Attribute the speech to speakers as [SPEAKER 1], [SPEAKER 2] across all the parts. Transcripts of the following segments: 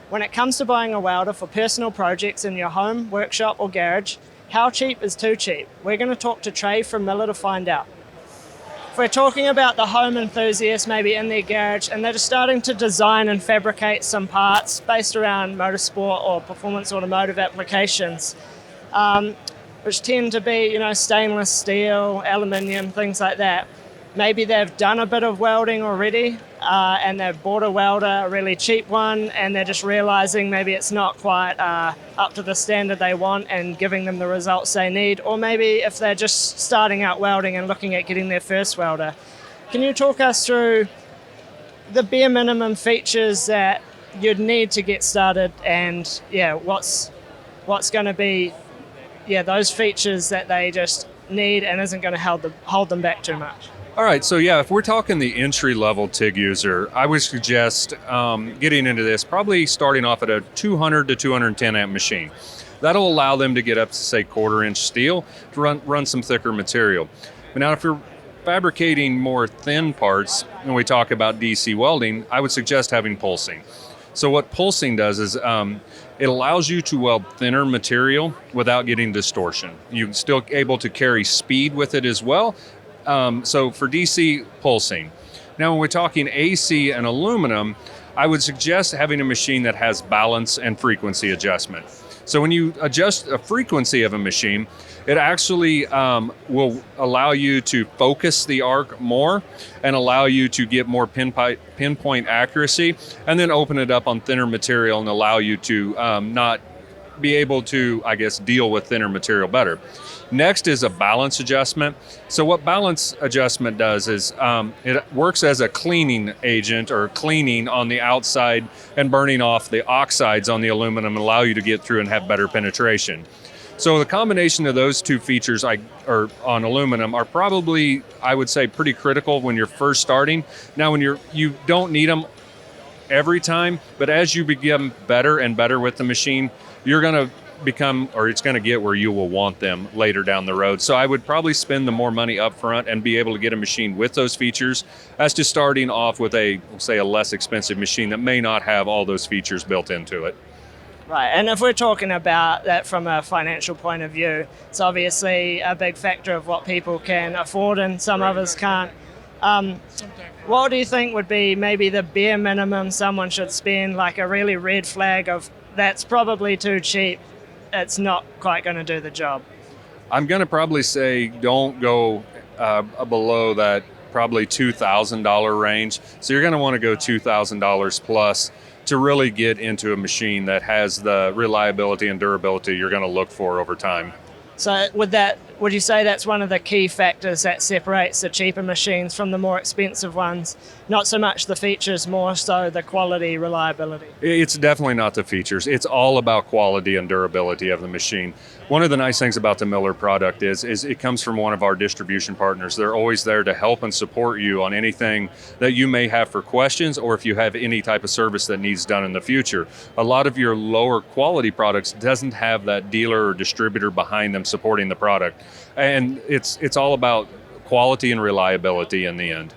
[SPEAKER 1] When it comes to buying a welder for personal projects in your home, workshop or garage, how cheap is too cheap? We're going to talk to Trae from Miller to find out. If we're talking about the home enthusiast maybe in their garage and they're just starting to design and fabricate some parts based around motorsport or performance automotive applications, which tend to be, stainless steel, aluminium, things like that. Maybe they've done a bit of welding already and they've bought a welder, a really cheap one, and they're just realizing maybe it's not quite up to the standard they want and giving them the results they need. Or maybe if they're just starting out welding and looking at getting their first welder. Can you talk us through the bare minimum features that you'd need to get started and what's going to be those features that they just need and isn't going to hold them back too much?
[SPEAKER 2] All right, so if we're talking the entry-level TIG user, I would suggest getting into this, probably starting off at a 200 to 210 amp machine. That'll allow them to get up to, say, quarter-inch steel to run some thicker material. But now if you're fabricating more thin parts, when we talk about DC welding, I would suggest having pulsing. So what pulsing does is it allows you to weld thinner material without getting distortion. You're still able to carry speed with it as well. So for DC, pulsing. Now when we're talking AC and aluminum, I would suggest having a machine that has balance and frequency adjustment. So when you adjust a frequency of a machine, it actually will allow you to focus the arc more and allow you to get more pinpoint accuracy, and then open it up on thinner material and allow you to not be able to, deal with thinner material better. Next is a balance adjustment. So what balance adjustment does is it works as a cleaning agent or cleaning on the outside and burning off the oxides on the aluminum and allow you to get through and have better penetration. So the combination of those two features on aluminum are probably, I would say, pretty critical when you're first starting. Now when you don't need them every time, but as you become better and better with the machine, you're going to become, or it's going to get where you will want them later down the road. So I would probably spend the more money up front and be able to get a machine with those features as to starting off with a less expensive machine that may not have all those features built into it.
[SPEAKER 1] Right, and if we're talking about that from a financial point of view, it's obviously a big factor of what people can afford and some others can't. What do you think would be maybe the bare minimum someone should spend, like a really red flag of that's probably too cheap, it's not quite going to do the job?
[SPEAKER 2] I'm going to probably say don't go below that probably $2,000 range. So you're going to want to go $2,000 plus to really get into a machine that has the reliability and durability you're going to look for over time.
[SPEAKER 1] So would you say that's one of the key factors that separates the cheaper machines from the more expensive ones? Not so much the features, more so the quality, reliability?
[SPEAKER 2] It's definitely not the features. It's all about quality and durability of the machine. One of the nice things about the Miller product is it comes from one of our distribution partners. They're always there to help and support you on anything that you may have for questions, or if you have any type of service that needs done in the future. A lot of your lower quality products doesn't have that dealer or distributor behind them supporting the product. And it's all about quality and reliability in the end.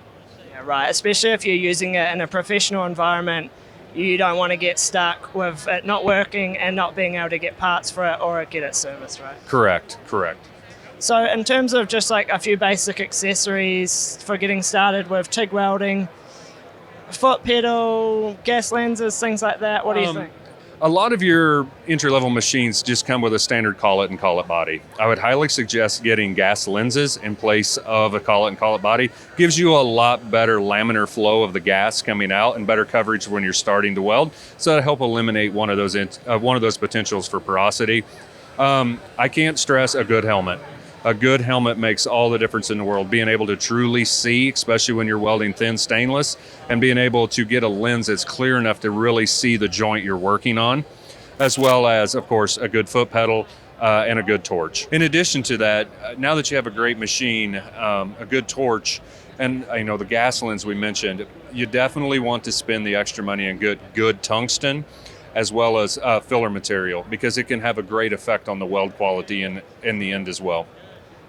[SPEAKER 1] Yeah, right, especially if you're using it in a professional environment. You don't want to get stuck with it not working and not being able to get parts for it or get it serviced, right?
[SPEAKER 2] Correct.
[SPEAKER 1] So in terms of just like a few basic accessories for getting started with TIG welding, foot pedal, gas lenses, things like that, what do you think?
[SPEAKER 2] A lot of your entry-level machines just come with a standard collet and collet body. I would highly suggest getting gas lenses in place of a collet and collet body. Gives you a lot better laminar flow of the gas coming out and better coverage when you're starting to weld. So to help eliminate one of those potentials for porosity. I can't stress a good helmet. A good helmet makes all the difference in the world. Being able to truly see, especially when you're welding thin stainless, and being able to get a lens that's clear enough to really see the joint you're working on, as well as, of course, a good foot pedal and a good torch. In addition to that, now that you have a great machine, a good torch, and the gas lens we mentioned, you definitely want to spend the extra money on good tungsten, as well as filler material, because it can have a great effect on the weld quality in the end as well.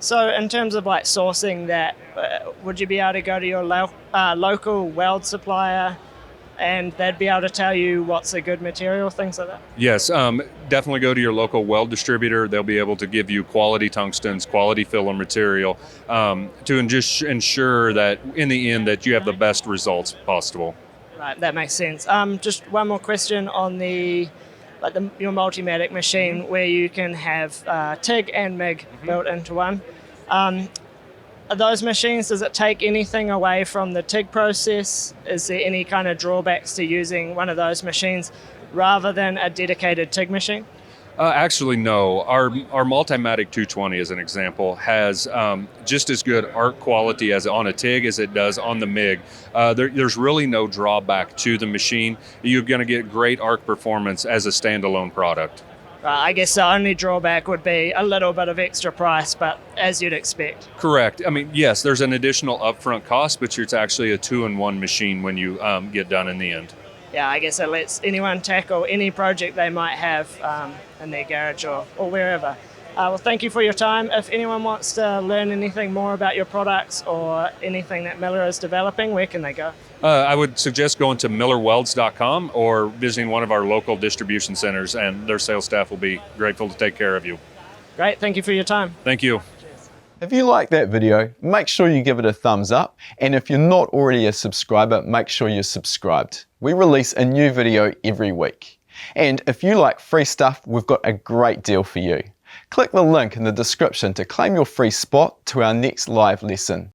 [SPEAKER 1] So in terms of like sourcing that, would you be able to go to your local weld supplier and they'd be able to tell you what's a good material, things like that?
[SPEAKER 2] Yes, definitely go to your local weld distributor. They'll be able to give you quality tungstens, quality filler material, to just ensure that in the end that you have the best results possible.
[SPEAKER 1] Right, that makes sense. Just one more question on your Multimatic machine, where you can have TIG and MIG built into one. Are those machines, does it take anything away from the TIG process? Is there any kind of drawbacks to using one of those machines rather than a dedicated TIG machine?
[SPEAKER 2] Actually, no. Our Multimatic 220, as an example, has just as good arc quality as on a TIG as it does on the MIG. There's really no drawback to the machine. You're going to get great arc performance as a standalone product.
[SPEAKER 1] I guess the only drawback would be a little bit of extra price, but as you'd expect.
[SPEAKER 2] Correct. I mean, yes, there's an additional upfront cost, but it's actually a 2-in-1 machine when you get done in the end.
[SPEAKER 1] Yeah, I guess it lets anyone tackle any project they might have in their garage or wherever. Well, thank you for your time. If anyone wants to learn anything more about your products or anything that Miller is developing, where can they go?
[SPEAKER 2] I would suggest going to millerwelds.com or visiting one of our local distribution centers, and their sales staff will be grateful to take care of you.
[SPEAKER 1] Great, thank you for your time.
[SPEAKER 2] Thank you.
[SPEAKER 3] If you like that video, make sure you give it a thumbs up, and if you're not already a subscriber, make sure you're subscribed. We release a new video every week. And if you like free stuff, we've got a great deal for you. Click the link in the description to claim your free spot to our next live lesson.